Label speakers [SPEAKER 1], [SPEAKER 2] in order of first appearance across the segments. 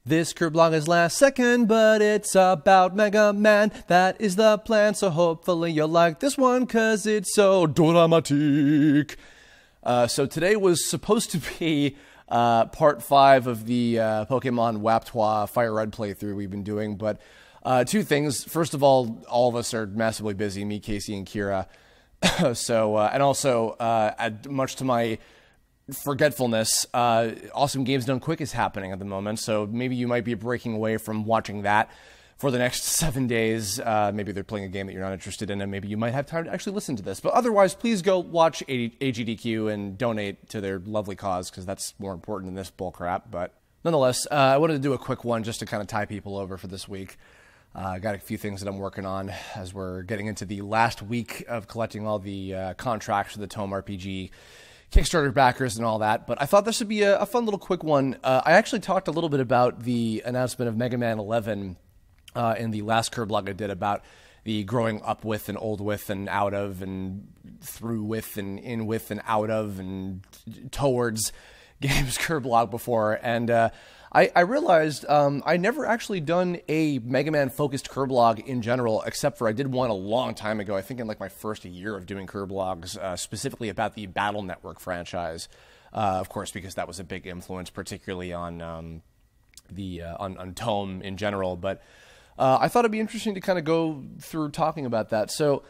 [SPEAKER 1] This Kirblog is last second, but it's about Megaman. That is the plan, so hopefully you'll like this one, cause it's so dramatic. So today was supposed to be part 5 of the Pokemon W.A.P.T.O.I Fire Red playthrough we've been doing, but two things. First of all of us are massively busy, me, Casey, and Kira. So, and also, much to my forgetfulness, Awesome Games Done Quick is happening at the moment, so maybe you might be breaking away from watching that for the next 7 days. Maybe they're playing a game that you're not interested in, and maybe you might have time to actually listen to this. But otherwise, please go watch AGDQ and donate to their lovely cause, because that's more important than this bullcrap. But nonetheless, I wanted to do a quick one just to kind of tie people over for this week. I got a few things that I'm working on as we're getting into the last week of collecting all the contracts for the Tome RPG Kickstarter backers and all that, but I thought this would be a fun little quick one. I actually talked a little bit about the announcement of Megaman 11 in the last Kirblog I did about the growing up with and old with and out of and through with and in with and out of and towards games Kirblog before, and I realized I never actually done a Mega Man focused Kirblog in general, except for I did one a long time ago, I think in like my first year of doing Kirblogs, specifically about the Battle Network franchise, of course, because that was a big influence, particularly on on Tome in general. But I thought it'd be interesting to kind of go through talking about that. So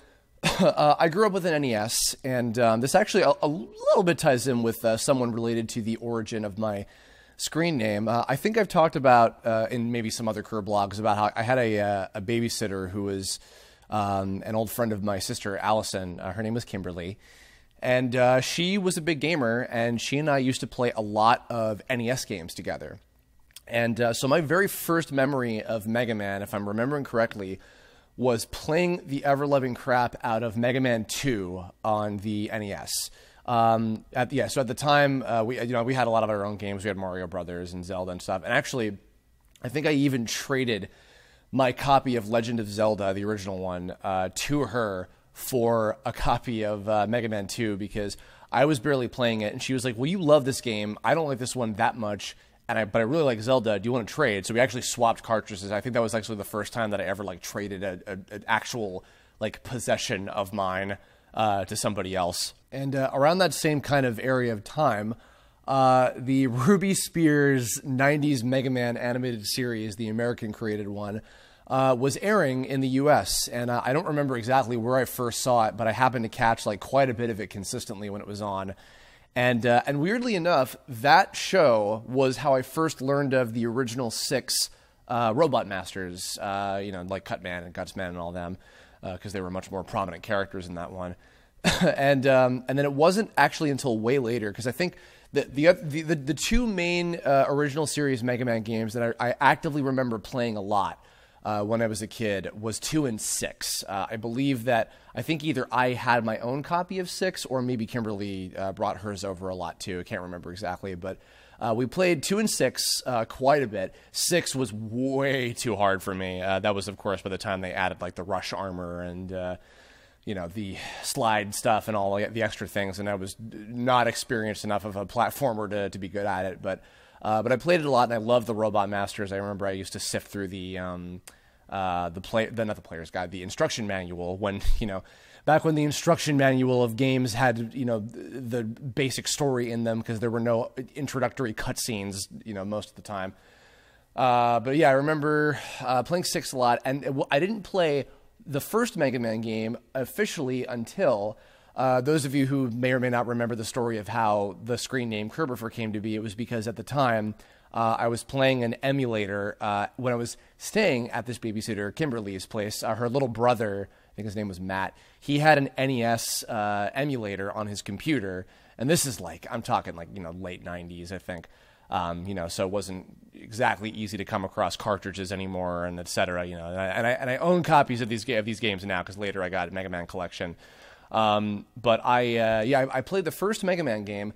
[SPEAKER 1] I grew up with an NES, and this actually a little bit ties in with someone related to the origin of my screen name. I think I've talked about in maybe some other Kirblogs about how I had a babysitter who was an old friend of my sister, Allison. Her name was Kimberly, and she was a big gamer, and she and I used to play a lot of NES games together. And so my very first memory of Mega Man, if I'm remembering correctly, was playing the ever-loving crap out of Megaman 2 on the NES. So at the time, we had a lot of our own games. We had Mario Brothers and Zelda and stuff. And actually, I think I even traded my copy of Legend of Zelda, the original one, to her for a copy of Mega Man 2, because I was barely playing it, and she was like, "Well, you love this game. I don't like this one that much, but I really like Zelda. Do you want to trade?" So we actually swapped cartridges. I think that was actually the first time that I ever traded an actual possession of mine to somebody else. And around that same kind of area of time, the Ruby Spears 90s Mega Man animated series, the American-created one, was airing in the U.S. And I don't remember exactly where I first saw it, but I happened to catch quite a bit of it consistently when it was on. And weirdly enough, that show was how I first learned of the original 6 Robot Masters, like Cutman and Gutsman and all them, because they were much more prominent characters in that one. and then it wasn't actually until way later, because I think the two main original series Mega Man games that I actively remember playing a lot when I was a kid was 2 and 6. I believe that I think either I had my own copy of 6, or maybe Kimberly brought hers over a lot too. I can't remember exactly, but we played 2 and 6 quite a bit. 6 was way too hard for me. That was, of course, by the time they added the rush armor and the slide stuff and all the extra things, and I was not experienced enough of a platformer to be good at it. But I played it a lot, and I loved the Robot Masters. I remember I used to sift through the instruction manual when, back when the instruction manual of games had, the basic story in them, because there were no introductory cutscenes, most of the time. But yeah, I remember playing 6 a lot, and I didn't play the first Mega Man game officially until those of you who may or may not remember the story of how the screen name Kerbifer came to be. It was because at the time I was playing an emulator when I was staying at this babysitter Kimberly's place. Her little brother, I think his name was Matt, he had an NES emulator on his computer, and this is I'm talking late 90s, I think. So it wasn't exactly easy to come across cartridges anymore, and etc. And I own copies of these games now, because later I got a Mega Man collection. But I played the first Mega Man game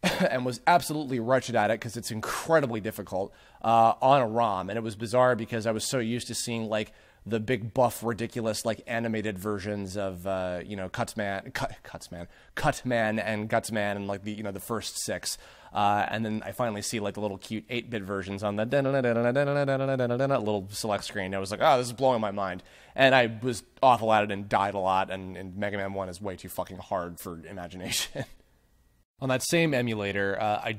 [SPEAKER 1] and was absolutely wretched at it, because it's incredibly difficult on a ROM. And it was bizarre because I was so used to seeing the big buff, ridiculous, like animated versions of, Cutman and Gutsman and like the first 6. And then I finally see like the little cute 8-bit versions on the little select screen. I was like, oh, this is blowing my mind. And I was awful at it and died a lot. And Mega Man 1 is way too fucking hard for imagination. On that same emulator, I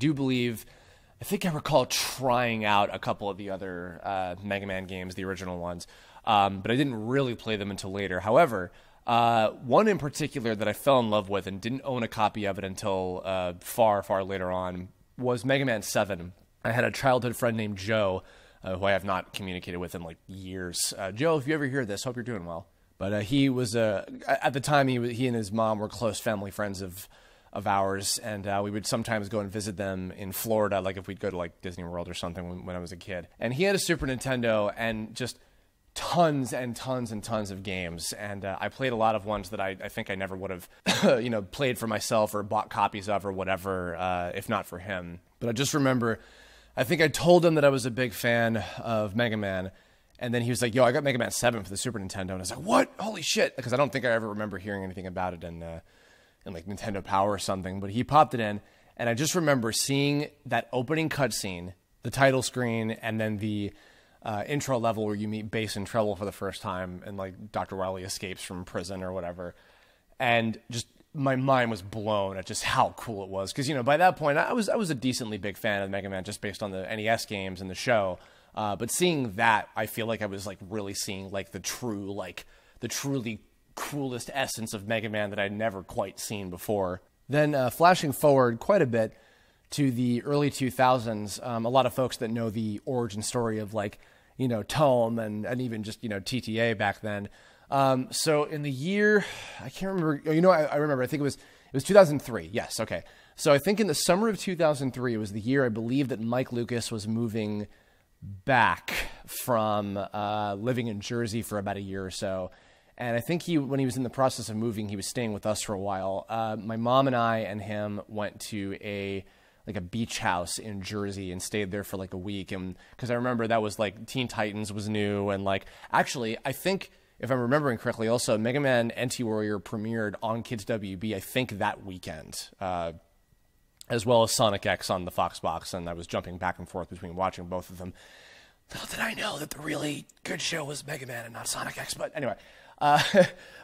[SPEAKER 1] think I recall trying out a couple of the other Mega Man games, the original ones. But I didn't really play them until later. However, one in particular that I fell in love with and didn't own a copy of it until far, far later on was Mega Man 7. I had a childhood friend named Joe, who I have not communicated with in like years. Joe, if you ever hear this, hope you're doing well. But he was, at the time, he and his mom were close family friends of ours, and we would sometimes go and visit them in Florida, like if we'd go to like Disney World or something when I was a kid. And he had a Super Nintendo and just tons and tons and tons of games, and I played a lot of ones that I think I never would have played for myself or bought copies of or whatever, if not for him. But I just remember, I think I told him that I was a big fan of Mega Man, and then he was like, yo, I got Mega Man 7 for the Super Nintendo, and I was like, what? Holy shit! Because I don't think I ever remember hearing anything about it in like Nintendo Power or something, but he popped it in, and I just remember seeing that opening cutscene, the title screen, and then the intro level where you meet Bass and Treble for the first time, and like Dr. Wily escapes from prison or whatever, and just my mind was blown at just how cool it was. Because by that point I was a decently big fan of Mega Man just based on the NES games and the show, but seeing that, I feel like I was like really seeing like the truly coolest essence of Mega Man that I'd never quite seen before. Then flashing forward quite a bit to the early 2000s, a lot of folks that know the origin story of like, T.O.I and even just, TTA back then. So in the year, I can't remember, I remember, I think it was 2003. Yes. Okay. So I think in the summer of 2003, it was the year I believe that Mike Lucas was moving back from living in Jersey for about a year or so. And I think when he was in the process of moving, he was staying with us for a while. My mom and I and him went to a beach house in Jersey and stayed there for like a week. And because I remember that was like Teen Titans was new. And like, actually, I think if I'm remembering correctly, also Mega Man Anti-Warrior premiered on Kids WB, I think that weekend, as well as Sonic X on the Fox box. And I was jumping back and forth between watching both of them. Little did I know that the really good show was Mega Man and not Sonic X. But anyway,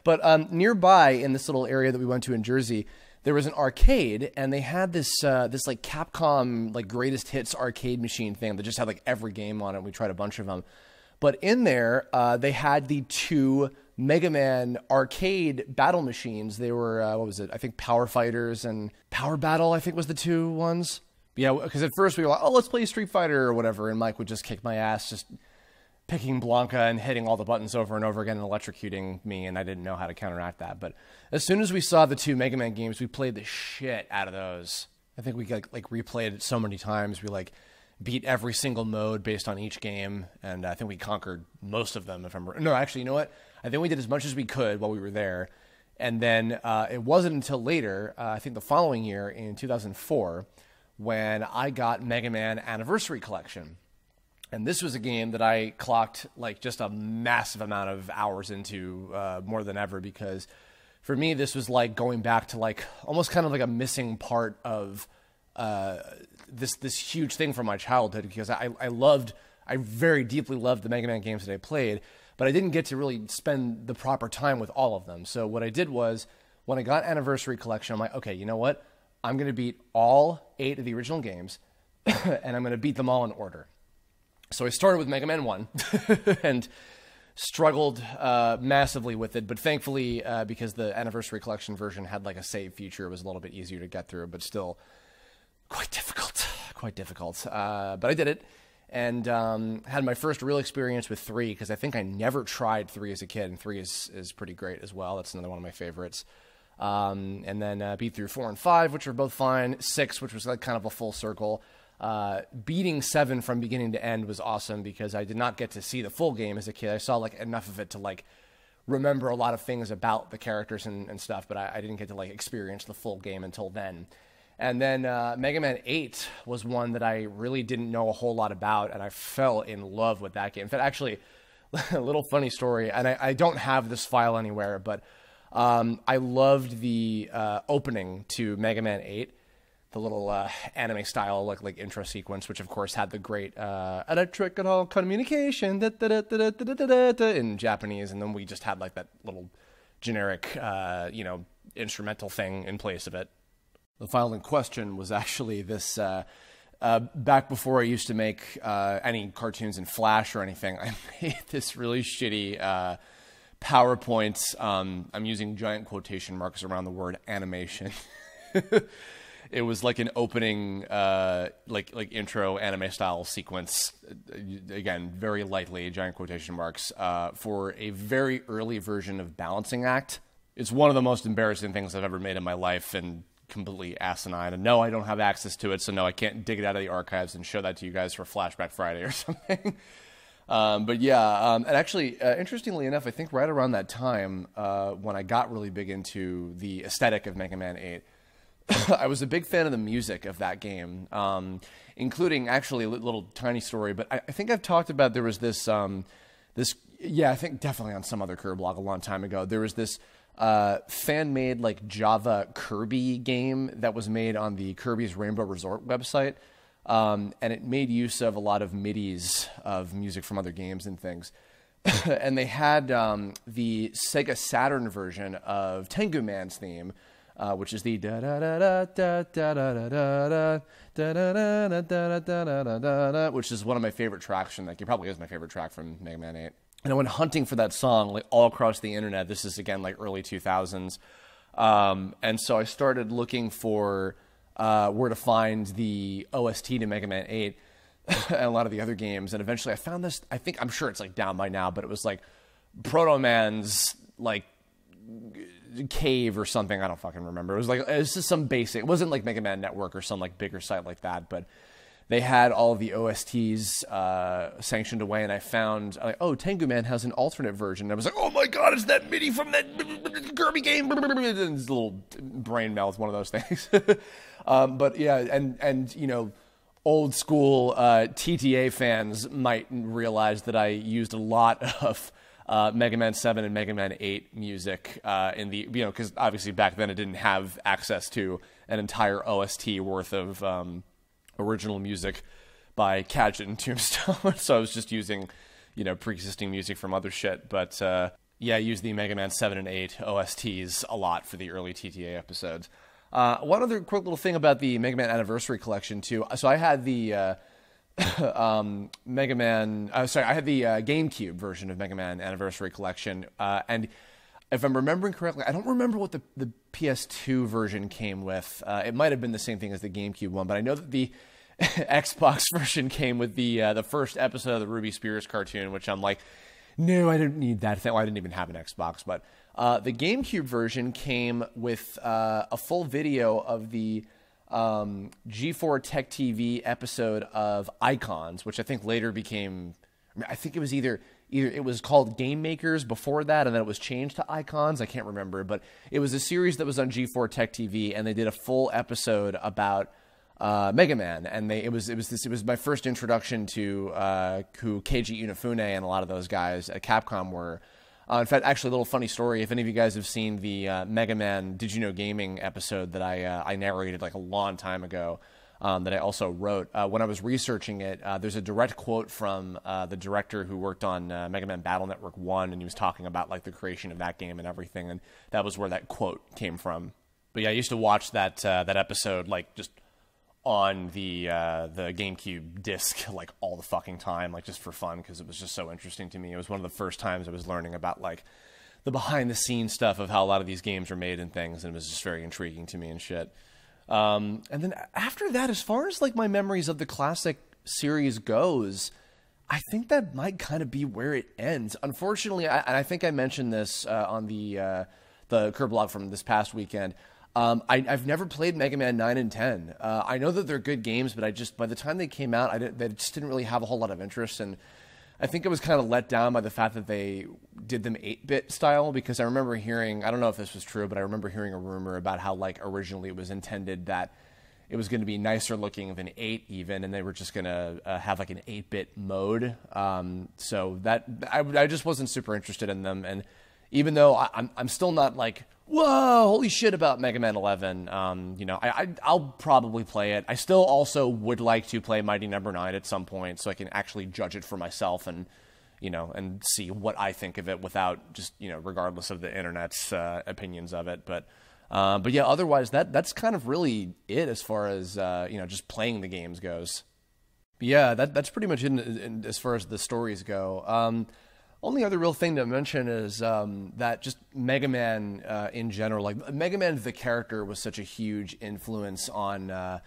[SPEAKER 1] but nearby in this little area that we went to in Jersey, there was an arcade, and they had this like Capcom like greatest hits arcade machine thing that just had like every game on it. We tried a bunch of them, but in there they had the 2 Mega Man arcade battle machines. They were what was it? I think Power Fighters and Power Battle, I think, was the 2 ones. Yeah, because at first we were like, oh, let's play Street Fighter or whatever, and Mike would just kick my ass, just picking Blanca and hitting all the buttons over and over again and electrocuting me, and I didn't know how to counteract that. But as soon as we saw the 2 Mega Man games, we played the shit out of those. I think we like replayed it so many times. We like beat every single mode based on each game, and I think we conquered most of them. No, actually, you know what? I think we did as much as we could while we were there, and then it wasn't until later, I think the following year in 2004, when I got Mega Man Anniversary Collection. And this was a game that I clocked like just a massive amount of hours into, more than ever, because for me, this was like going back to like almost kind of like a missing part of this huge thing from my childhood, because I very deeply loved the Mega Man games that I played, but I didn't get to really spend the proper time with all of them. So what I did was, when I got Anniversary Collection, I'm like, okay, you know what? I'm going to beat all 8 of the original games, and I'm going to beat them all in order. So I started with Mega Man 1 and struggled massively with it, but thankfully, because the Anniversary Collection version had like a save feature, it was a little bit easier to get through, but still quite difficult. But I did it, and had my first real experience with 3, because I think I never tried 3 as a kid, and 3 is pretty great as well. That's another one of my favorites. And then beat through 4 and 5, which were both fine. 6, which was like kind of a full circle. Beating 7 from beginning to end was awesome, because I did not get to see the full game as a kid. I saw like enough of it to like remember a lot of things about the characters and stuff, but I didn't get to like experience the full game until then. And then Mega Man 8 was one that I really didn't know a whole lot about, and I fell in love with that game. In fact, actually, A little funny story, and I don't have this file anywhere, but I loved the opening to Megaman 8, the little anime style like intro sequence, which of course had the great electrical communication in Japanese, and then we just had like that little generic instrumental thing in place of it. The file in question was actually this. Back before I used to make any cartoons in Flash or anything, I made this really shitty PowerPoint. I'm using giant quotation marks around the word animation. It was like an opening, like intro anime style sequence. Again, very lightly giant quotation marks for a very early version of Balancing Act. It's one of the most embarrassing things I've ever made in my life, and completely asinine. And no, I don't have access to it, so no, I can't dig it out of the archives and show that to you guys for Flashback Friday or something. But yeah, and actually, interestingly enough, I think right around that time, when I got really big into the aesthetic of Mega Man 8, I was a big fan of the music of that game, including actually a little tiny story. But I think I've talked about, there was this, I think definitely on some other Kirblog a long time ago, there was this fan-made like Java Kirby game that was made on the Kirby's Rainbow Resort website, and it made use of a lot of MIDIs of music from other games and things. And they had the Sega Saturn version of Tengu Man's theme, which is the da da da da da da da da da da da da, which is one of my favorite tracks from that game. Probably is my favorite track from Mega Man 8. And I went hunting for that song like all across the internet. This is again like early 2000s, and so I started looking for where to find the OST to Mega Man 8 and a lot of the other games. And eventually, I found this. I'm sure it's like down by now, but it was like Proto Man's like cave or something. I don't fucking remember. It was just some basic. It wasn't like Mega Man Network or some like bigger site like that, but they had all of the OSTs sanctioned away, and I found, Tengu Man has an alternate version. And I was like, oh my god, it's that MIDI from that Kirby game. And it's a little brain melt, one of those things. But yeah, and old school TTA fans might realize that I used a lot of Mega Man 7 and Mega Man 8 music in the, because obviously back then I didn't have access to an entire OST worth of original music by Cadget and Tombstone. So I was just using, pre-existing music from other shit. But I used the Mega Man 7 and 8 OSTs a lot for the early TTA episodes. One other quick little thing about the Mega Man Anniversary Collection too. So I had the Mega Man, I had the GameCube version of Mega Man Anniversary Collection, and if I'm remembering correctly, I don't remember what the PS2 version came with. It might have been the same thing as the GameCube one, but I know that the Xbox version came with the first episode of the Ruby Spears cartoon, which I'm like, no, I didn't need that thing. Well, I didn't even have an Xbox, but the GameCube version came with a full video of the G4 Tech TV episode of Icons, which I think later became, I think it was either it was called Game Makers before that, and then it was changed to Icons. I can't remember, but it was a series that was on G4 Tech TV, and they did a full episode about Mega Man, and it was my first introduction to who Keiji Inafune and a lot of those guys at Capcom were. In fact, actually, a little funny story. If any of you guys have seen the Mega Man Did You Know Gaming episode that I narrated like a long time ago, that I also wrote, when I was researching it, there's a direct quote from the director who worked on Mega Man Battle Network 1, and he was talking about like the creation of that game and everything, and that was where that quote came from. But yeah, I used to watch that episode like just on the GameCube disc like all the fucking time, like just for fun, because it was just so interesting to me. It was one of the first times I was learning about like the behind the scenes stuff of how a lot of these games are made and things, and it was just very intriguing to me and shit. And then after that, as far as like my memories of the classic series goes, I think that might kind of be where it ends. Unfortunately, I think I mentioned this on the Kirblog from this past weekend. I've never played Mega Man 9 and 10. I know that they're good games, but by the time they came out, they just didn't really have a whole lot of interest. And I think I was kind of let down by the fact that they did them 8-bit style, because I remember hearing, I don't know if this was true, but I remember hearing a rumor about how like originally it was intended that it was going to be nicer looking than 8 even, and they were just going to have like an 8-bit mode. So that I just wasn't super interested in them. And even though I'm still not like, whoa, holy shit about Mega Man 11, I'll probably play it. I still also would like to play Mighty Number 9 at some point so I can actually judge it for myself and see what I think of it without just, regardless of the internet's opinions of it. But yeah, otherwise that's kind of really it as far as, just playing the games goes. But yeah, that's pretty much in as far as the stories go. Only other real thing to mention is that just Mega Man in general, like Mega Man the character was such a huge influence on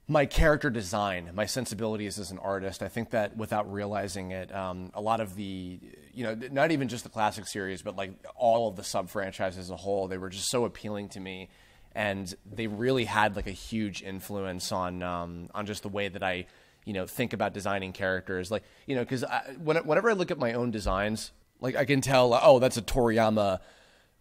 [SPEAKER 1] my character design, my sensibilities as an artist. I think that without realizing it, a lot of the, not even just the classic series, but like all of the sub-franchises as a whole, they were just so appealing to me. And they really had like a huge influence on just the way that I think about designing characters, like, because whenever I look at my own designs, like I can tell, oh, that's a Toriyama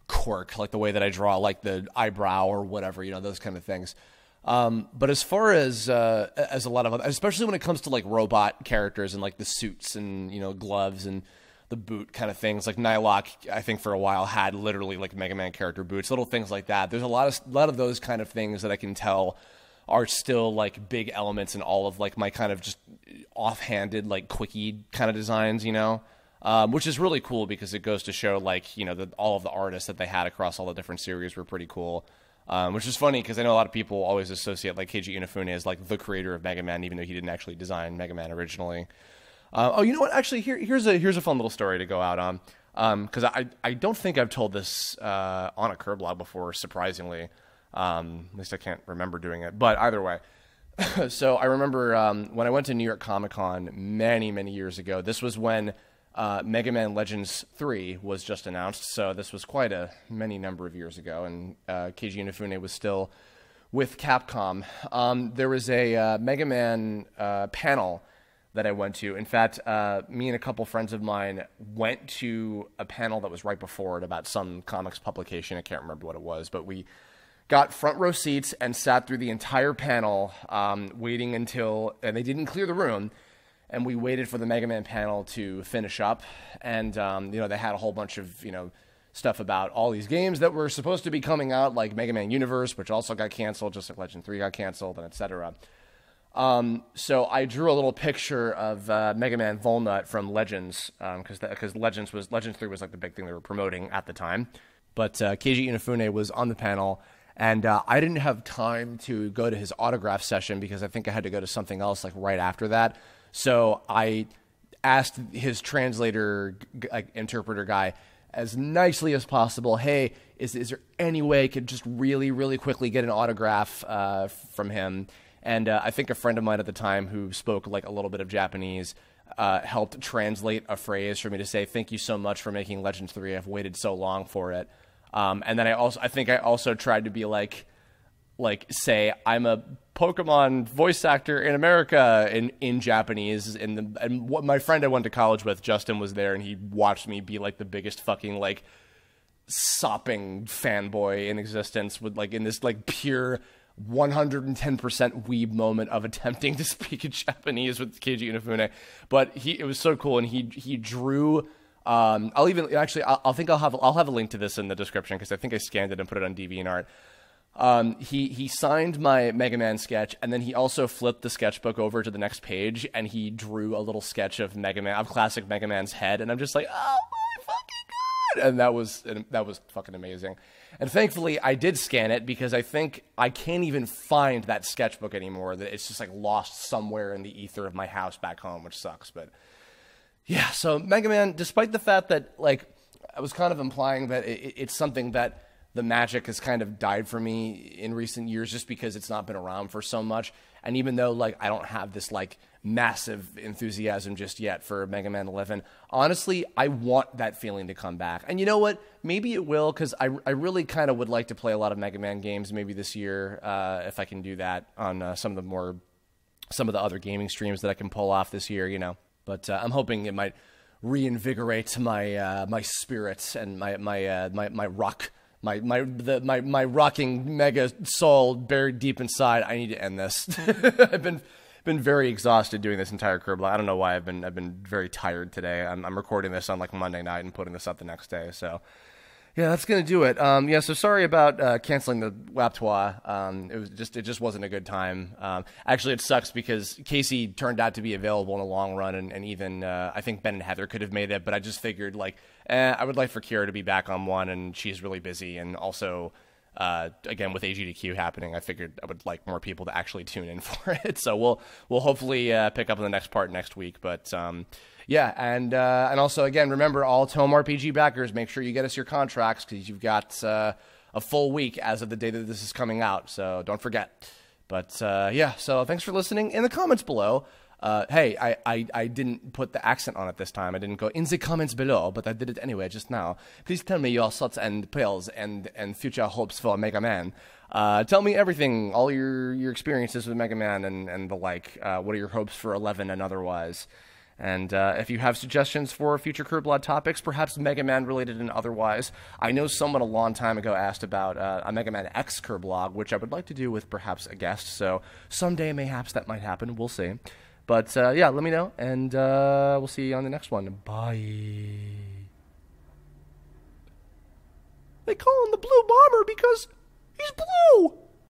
[SPEAKER 1] quirk, like the way that I draw, like the eyebrow or whatever, those kind of things. But as far as a lot of, especially when it comes to like robot characters and like the suits and, gloves and the boot kind of things, like Nylok, I think for a while had literally like Mega Man character boots, little things like that. There's a lot of those kind of things that I can tell are still like big elements in all of like my kind of just offhanded like quickie kind of designs, which is really cool because it goes to show like, that all of the artists that they had across all the different series were pretty cool. Which is funny because I know a lot of people always associate like Keiji Inafune as like the creator of Mega Man, even though he didn't actually design Mega Man originally. You know what? Actually, here's a fun little story to go out on. Because I don't think I've told this on a Kirblog before, surprisingly. At least I can't remember doing it. But either way, so I remember when I went to New York Comic Con many, many years ago. This was when Mega Man Legends 3 was just announced. So this was quite a many number of years ago. And Keiji Inafune was still with Capcom. There was a Mega Man panel that I went to. In fact, me and a couple friends of mine went to a panel that was right before it about some comics publication. I can't remember what it was, but we got front row seats and sat through the entire panel, waiting until, and they didn't clear the room, and we waited for the Mega Man panel to finish up. And, they had a whole bunch of, stuff about all these games that were supposed to be coming out, like Mega Man Universe, which also got canceled, just like Legend 3 got canceled, and etc. So I drew a little picture of Mega Man Volnut from Legends, because Legends 3 was like the big thing they were promoting at the time. But Keiji Inafune was on the panel, and I didn't have time to go to his autograph session because I think I had to go to something else like right after that. So I asked his translator, like interpreter guy, as nicely as possible, hey, is there any way I could just really, really quickly get an autograph from him? And I think a friend of mine at the time who spoke like a little bit of Japanese helped translate a phrase for me to say, thank you so much for making Legends 3. I've waited so long for it. And then I think I also tried to be like say I'm a Pokemon voice actor in America in Japanese. And what my friend I went to college with, Justin, was there, and he watched me be like the biggest fucking like sopping fanboy in existence with like in this like pure 110% weeb moment of attempting to speak in Japanese with Keiji Inafune. But it was so cool, and he drew. I'll have a link to this in the description because I think I scanned it and put it on DeviantArt. He signed my Mega Man sketch, and then he also flipped the sketchbook over to the next page, and he drew a little sketch of classic Mega Man's head, and I'm just like, oh my fucking god! And that was fucking amazing. And thankfully, I did scan it because I think I can't even find that sketchbook anymore. That it's just like lost somewhere in the ether of my house back home, which sucks. But yeah, so Mega Man, despite the fact that like I was kind of implying that it's something that the magic has kind of died for me in recent years just because it's not been around for so much. And even though like I don't have this like massive enthusiasm just yet for Mega Man 11, honestly, I want that feeling to come back. And you know what? Maybe it will, because I really kind of would like to play a lot of Mega Man games maybe this year, if I can do that on some of the other gaming streams that I can pull off this year, But I'm hoping it might reinvigorate my my spirits and my rock my rocking mega soul buried deep inside. I need to end this. I've been very exhausted doing this entire Kirblog. I don't know why I've been very tired today. I'm recording this on like Monday night and putting this up the next day. So yeah, that's gonna do it. Yeah, so sorry about canceling the W.A.P.T.O.I. It just wasn't a good time. Actually, it sucks because Casey turned out to be available in the long run, and even I think Ben and Heather could have made it. But I just figured like, I would like for Kira to be back on one, and she's really busy, and also. Again, with AGDQ happening, I figured I would like more people to actually tune in for it. So we'll hopefully pick up on the next part next week. But yeah, and also again, remember all Tome RPG backers, make sure you get us your contracts because you've got a full week as of the day that this is coming out. So don't forget. But yeah, so thanks for listening. In the comments below. Hey, I didn't put the accent on it this time. I didn't go in the comments below, but I did it anyway just now. Please tell me your thoughts and prayers and future hopes for Megaman. Tell me everything, all your experiences with Megaman and the like. What are your hopes for 11 and otherwise? And if you have suggestions for future Kirblog topics, perhaps Megaman related and otherwise. I know someone a long time ago asked about a Megaman X Kirblog, which I would like to do with perhaps a guest. So someday mayhaps that might happen. We'll see. But, yeah, let me know, and we'll see you on the next one. Bye. They call him the Blue Bomber because